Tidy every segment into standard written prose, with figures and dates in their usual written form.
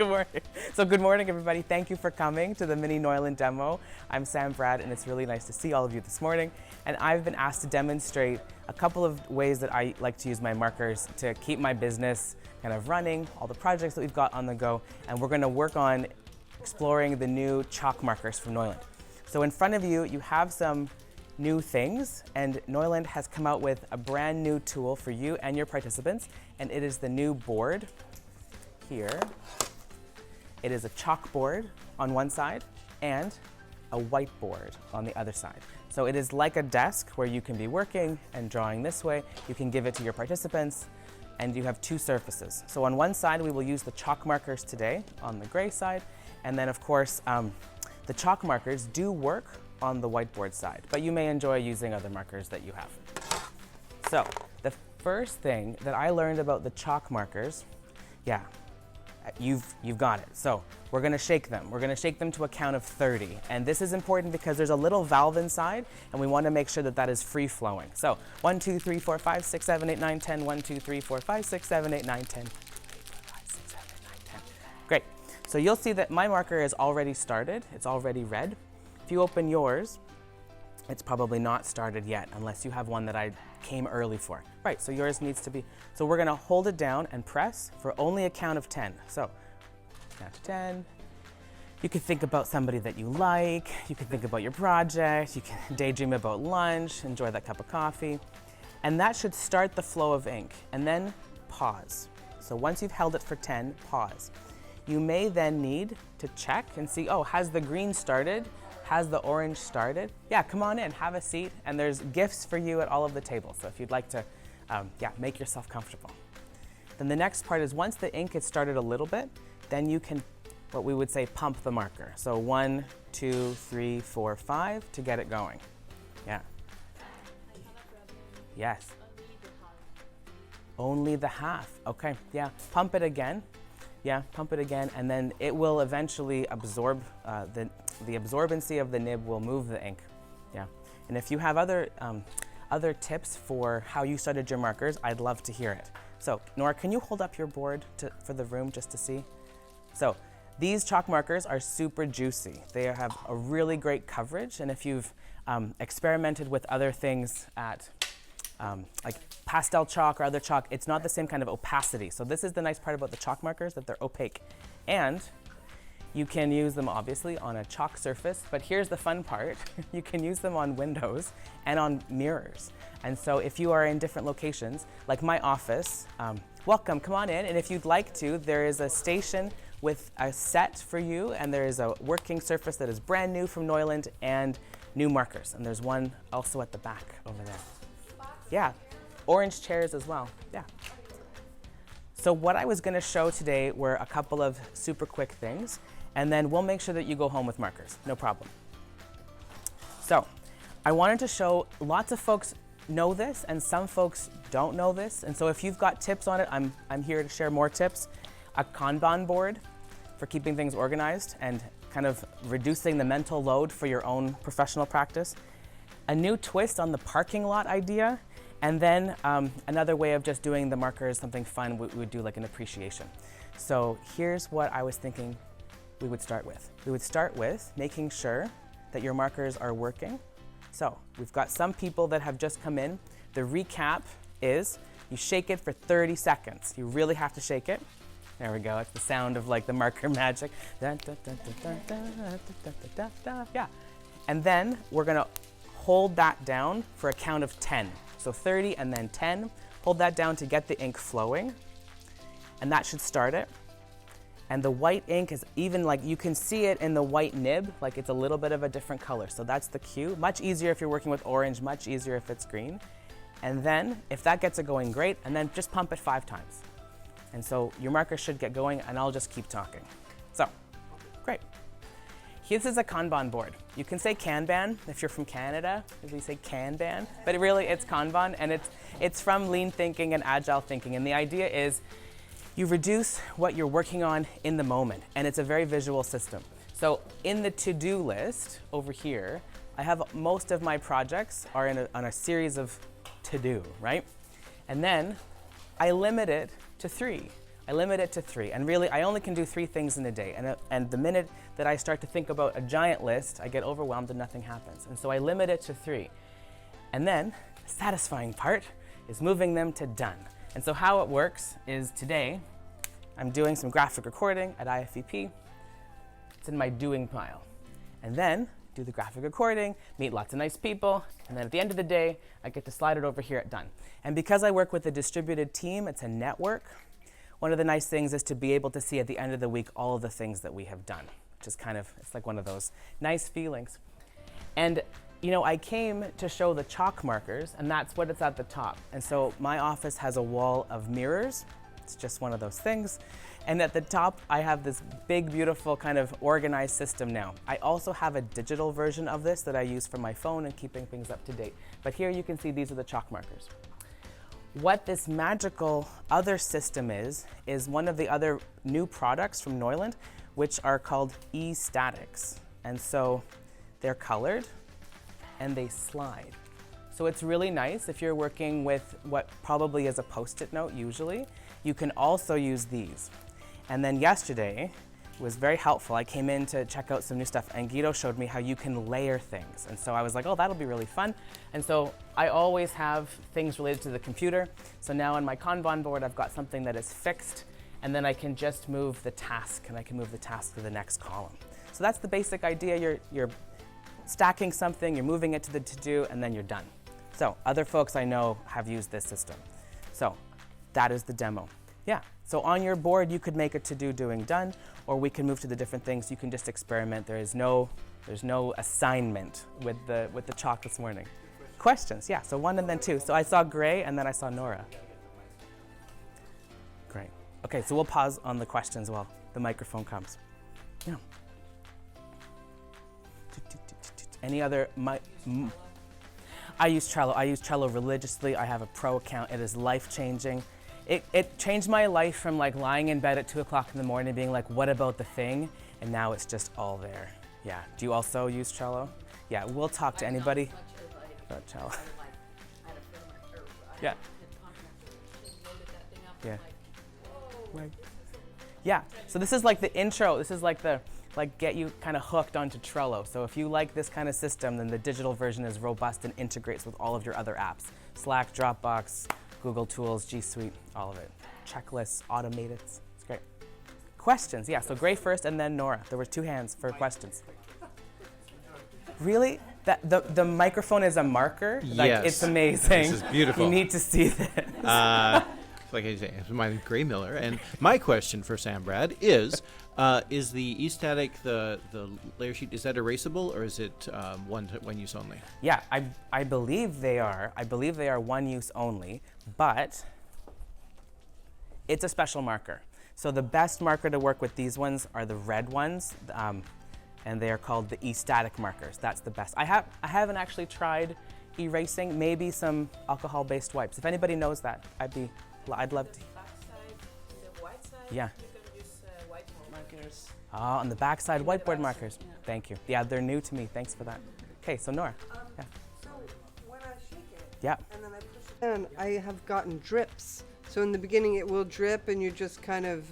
Good morning. So good morning, everybody. Thank you for coming to the mini Neuland demo. I'm Sam Bradd, and it's really nice to see all of you this morning. And I've been asked to demonstrate a couple of ways that I like to use my markers to keep my business kind of running, all the projects that we've got on the go. And we're going to work on exploring the new chalk markers from Neuland. So in front of you, you have some new things, and Neuland has come out with a brand new tool for you and your participants, and it is the new board here. It is a chalkboard on one side and a whiteboard on the other side. So it is like a desk where you can be working and drawing this way. You can give it to your participants, and you have two surfaces. So on one side, we will use the chalk markers today on the gray side, and then of course, the chalk markers do work on the whiteboard side, but you may enjoy using other markers that you have. So the first thing that I learned about the chalk markers, you've got it. So we're gonna shake them. We're gonna shake them to a count of 30. And this is important because there's a little valve inside, and we wanna make sure that that is free flowing. So 1, 2, 3, 4, 5, 6, 7, 8, 9, 10, 1, 2, 3, 4, 5, 6, 7, 8, 9, 10. 1, 2, 3, 4, 5, 6, 7, 8, 9, 10. Great. So you'll see that my marker is already started. It's already red. If you open yours, it's probably not started yet unless you have one that I came early for. Right, so yours needs to be, so we're gonna hold it down and press for only a count of 10. So, count to 10. You can think about somebody that you like, you can think about your project, you can daydream about lunch, enjoy that cup of coffee, and that should start the flow of ink, and then pause. So once you've held it for 10, pause. You may then need to check and see, oh, has the green started? Has the orange started? Yeah, come on in, have a seat, and there's gifts for you at all of the tables. So if you'd like to, make yourself comfortable. Then the next part is once the ink has started a little bit, then you can, what we would say, pump the marker. So 1, 2, 3, 4, 5 to get it going. Yeah. Yes. Only the half. Okay, yeah. Pump it again. Yeah, pump it again, and then it will eventually absorb, the absorbency of the nib will move the ink. Yeah, and if you have other tips for how you started your markers, I'd love to hear it. So, Nora, can you hold up your board for the room just to see? So, these chalk markers are super juicy. They have a really great coverage, and if you've experimented with other things at like pastel chalk or other chalk, it's not the same kind of opacity. So this is the nice part about the chalk markers, that they're opaque. And you can use them obviously on a chalk surface, but here's the fun part. You can use them on windows and on mirrors. And so if you are in different locations, like my office, welcome, come on in. And if you'd like to, there is a station with a set for you, and there is a working surface that is brand new from Neuland and new markers. And there's one also at the back over there. Yeah, orange chairs as well, yeah. So what I was gonna show today were a couple of super quick things, and then we'll make sure that you go home with markers, no problem. So I wanted to show, lots of folks know this and some folks don't know this, and so if you've got tips on it, I'm here to share more tips. A Kanban board for keeping things organized and kind of reducing the mental load for your own professional practice. A new twist on the parking lot idea, and then another way of just doing the markers, something fun we would do like an appreciation. So here's what I was thinking we would start with. We would start with making sure that your markers are working. So we've got some people that have just come in. The recap is you shake it for 30 seconds. You really have to shake it. There we go, it's the sound of like the marker magic. Yeah. And then we're gonna hold that down for a count of 10. So 30 and then 10. Hold that down to get the ink flowing. And that should start it. And the white ink is even like, you can see it in the white nib, like it's a little bit of a different color. So that's the cue. Much easier if you're working with orange, much easier if it's green. And then if that gets it going, great. And then just pump it 5 times. And so your marker should get going, and I'll just keep talking. So, great. This is a Kanban board. You can say Kanban if you're from Canada, if we say Kanban, but really it's Kanban, and it's from lean thinking and agile thinking. And the idea is you reduce what you're working on in the moment, and it's a very visual system. So in the to-do list over here, I have most of my projects are on a series of to-do, right? And then I limit it to 3. I limit it to 3. And really, I only can do 3 things in a day. And the minute that I start to think about a giant list, I get overwhelmed and nothing happens. And so I limit it to 3. And then the satisfying part is moving them to done. And so how it works is today, I'm doing some graphic recording at IFVP. It's in my doing pile. And then do the graphic recording, meet lots of nice people, and then at the end of the day, I get to slide it over here at done. And because I work with a distributed team, it's a network, one of the nice things is to be able to see at the end of the week all of the things that we have done, which is kind of, it's like one of those nice feelings. And you know, I came to show the chalk markers, and that's what it's at the top. And so my office has a wall of mirrors. It's just one of those things. And at the top, I have this big, beautiful kind of organized system now. I also have a digital version of this that I use for my phone and keeping things up to date. But here you can see these are the chalk markers. What this magical other system is one of the other new products from Neuland, which are called Estatics. And so they're colored and they slide. So it's really nice if you're working with what probably is a Post-it note usually. You can also use these. And then yesterday was very helpful. I came in to check out some new stuff and Guido showed me how you can layer things. And so I was like, oh, that'll be really fun. And so I always have things related to the computer. So now on my Kanban board, I've got something that is fixed, and then I can just move the task, and I can move the task to the next column. So that's the basic idea. You're stacking something, you're moving it to the to-do, and then you're done. So other folks I know have used this system. So that is the demo. Yeah, so on your board you could make a to-do doing done, or we can move to the different things. You can just experiment. There's no assignment with the chalk this morning. Questions? Yeah, so 1 and then 2. So I saw Gray and then I saw Nora. Great. Okay, so we'll pause on the questions while the microphone comes. Yeah. Any other? I use Trello. I use Trello religiously. I have a pro account. It is life-changing. It changed my life from like lying in bed at 2 o'clock in the morning being like, what about the thing? And now it's just all there. Yeah. Do you also use Trello? Yeah, we'll talk to anybody about Trello. Yeah. Yeah. Right. Yeah. So this is like the intro. This is like the get you kind of hooked onto Trello. So if you like this kind of system, then the digital version is robust and integrates with all of your other apps. Slack, Dropbox, Google Tools, G Suite, all of it. Checklists, automated, it's great. Questions, yeah, so Gray first and then Nora. There were 2 hands for questions. Really? The microphone is a marker? Yes. Like, it's amazing. This is beautiful. You need to see this. Like I say, my name's Gray Miller, and my question for Sam Bradd is the Estatic, the layer sheet, is that erasable, or is it one use only? Yeah, I believe they are. I believe they are one use only, but it's a special marker. So the best marker to work with these ones are the red ones, and they are called the Estatic markers. That's the best. I haven't actually tried erasing, maybe some alcohol-based wipes. If anybody knows that, I'd love to. The white side, yeah. you can use whiteboard markers. Ah, on the back side, In whiteboard the markers. yeah. Thank you. Yeah, they're new to me. Thanks for that. Okay, so Nora. Yeah. So when I shake it, Yeah. and then I push it down, I have gotten drips. So in the beginning it will drip and you just kind of,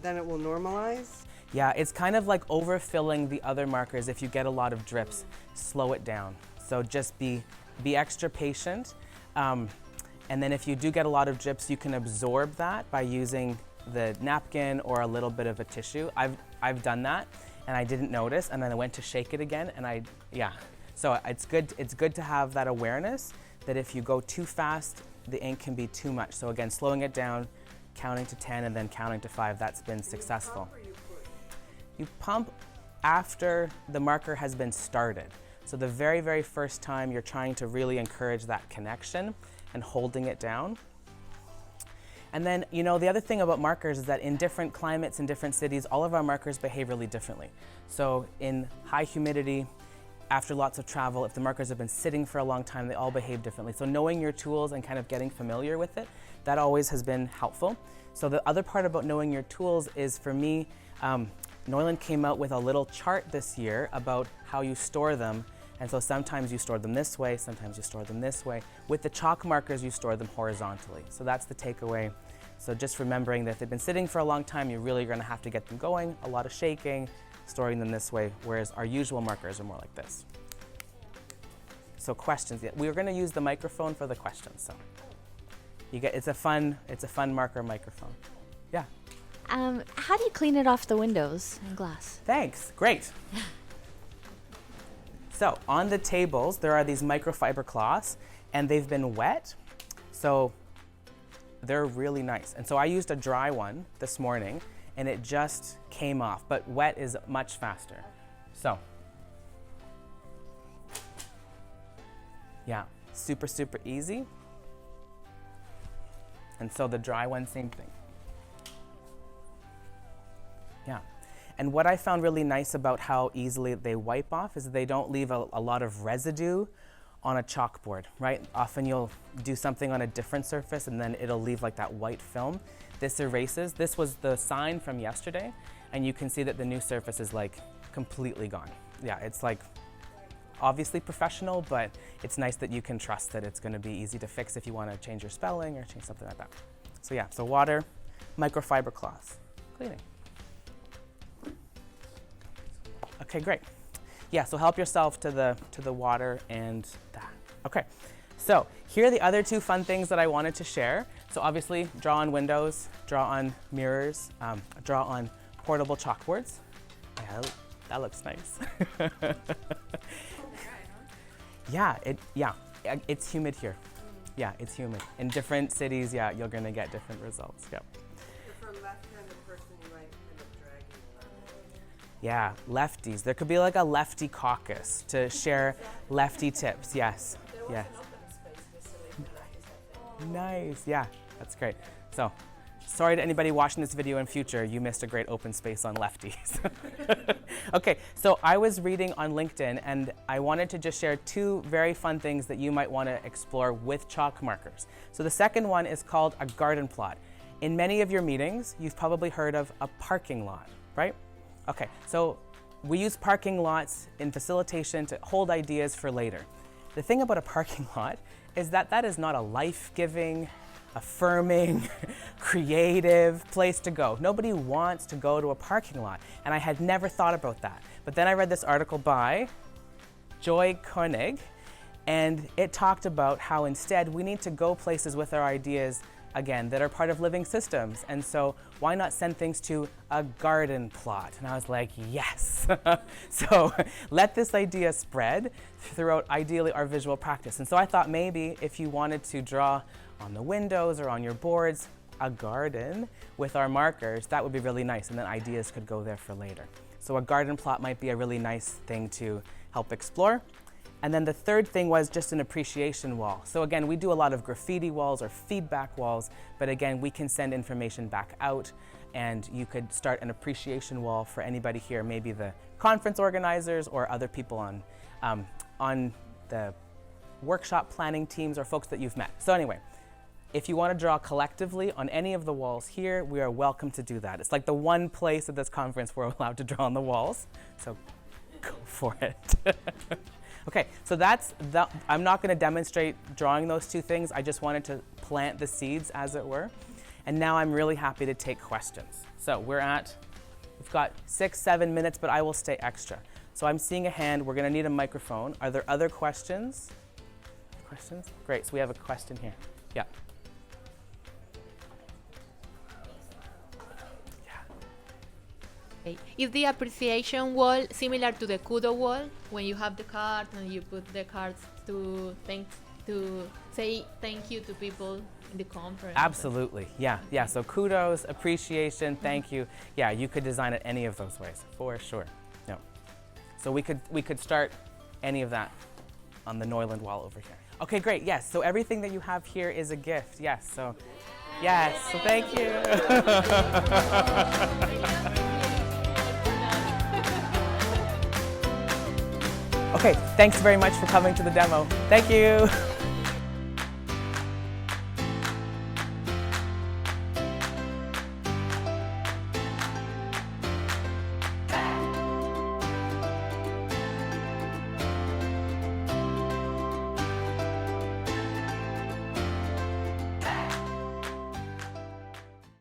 then it will normalize. Yeah, it's kind of like overfilling the other markers. If you get a lot of drips, slow it down. So just be extra patient. And then if you do get a lot of drips, you can absorb that by using the napkin or a little bit of a tissue. I've done that and I didn't notice, and then I went to shake it again and yeah. So it's good to have that awareness that if you go too fast, the ink can be too much. So again, slowing it down, counting to 10 and then counting to 5, that's been successful. You pump after the marker has been started. So the very, very first time you're trying to really encourage that connection and holding it down. And then, you know, the other thing about markers is that in different climates, in different cities, all of our markers behave really differently. So in high humidity, after lots of travel, if the markers have been sitting for a long time, they all behave differently. So knowing your tools and kind of getting familiar with it, that always has been helpful. So the other part about knowing your tools is, for me, Neuland came out with a little chart this year about how you store them. And so sometimes you store them this way, sometimes you store them this way. With the chalk markers, you store them horizontally. So that's the takeaway So just remembering that if they've been sitting for a long time, you're really going to have to get them going, a lot of shaking, storing them this way, whereas our usual markers are more like this. So questions, yeah, we're going to use the microphone for the questions. So it's a fun marker microphone. Yeah. How do you clean it off the windows and glass? Thanks, great. So on the tables, there are these microfiber cloths, and they've been wet, so they're really nice. And so I used a dry one this morning, and it just came off, but wet is much faster. So, yeah, super, super easy. And so the dry one, same thing. Yeah. And what I found really nice about how easily they wipe off is they don't leave a lot of residue on a chalkboard, right? Often you'll do something on a different surface and then it'll leave like that white film. This erases. This was the sign from yesterday, and you can see that the new surface is like completely gone. Yeah, it's like obviously professional, but it's nice that you can trust that it's going to be easy to fix if you want to change your spelling or change something like that. So yeah, so water, microfiber cloths, cleaning. Okay, great. Yeah, so help yourself to the water and that. Okay, so here are the other two fun things that I wanted to share. So obviously, draw on windows, draw on mirrors, draw on portable chalkboards. Yeah, that looks nice. Yeah, it's humid here. Yeah, it's humid. In different cities, yeah, you're gonna get different results. Yep. For a left-handed person, you might end up dragging. Yeah, lefties. There could be like a lefty caucus to share lefty tips. Yes, yes. An open space recently for lefties, I think. Nice. Yeah, that's great. So, sorry to anybody watching this video in future, you missed a great open space on lefties. Okay, so I was reading on LinkedIn, and I wanted to just share two very fun things that you might want to explore with chalk markers. So the second one is called a garden plot. In many of your meetings, you've probably heard of a parking lot, right? Okay, so we use parking lots in facilitation to hold ideas for later. The thing about a parking lot is that that is not a life-giving, affirming, creative place to go. Nobody wants to go to a parking lot, and I had never thought about that. But then I read this article by Joy Koenig, and it talked about how instead we need to go places with our ideas, again, that are part of living systems. And so why not send things to a garden plot? And I was like, yes. So let this idea spread throughout, ideally, our visual practice. And so I thought maybe if you wanted to draw on the windows or on your boards a garden with our markers, that would be really nice, and then ideas could go there for later. So a garden plot might be a really nice thing to help explore. And then the third thing was just an appreciation wall. So again, we do a lot of graffiti walls or feedback walls, but again, we can send information back out, and you could start an appreciation wall for anybody here, maybe the conference organizers or other people on the workshop planning teams or folks that you've met. So anyway, if you want to draw collectively on any of the walls here, we are welcome to do that. It's like the one place at this conference we're allowed to draw on the walls, so go for it. Okay, so I'm not going to demonstrate drawing those two things. I just wanted to plant the seeds, as it were. And now I'm really happy to take questions. So we've got 6-7 minutes, but I will stay extra. So I'm seeing a hand. We're going to need a microphone. Are there other questions? Questions? Great, so we have a question here. Yeah. Okay. Is the appreciation wall similar to the kudo wall, when you have the cards and you put the cards to say thank you to people in the conference? Absolutely, yeah. So kudos, appreciation, thank you. Yeah, you could design it any of those ways, for sure. No. So we could start any of that on the Neuland wall over here. Okay, great. Yes. So everything that you have here is a gift. Yes. So, yes. So thank you. Okay, thanks very much for coming to the demo. Thank you.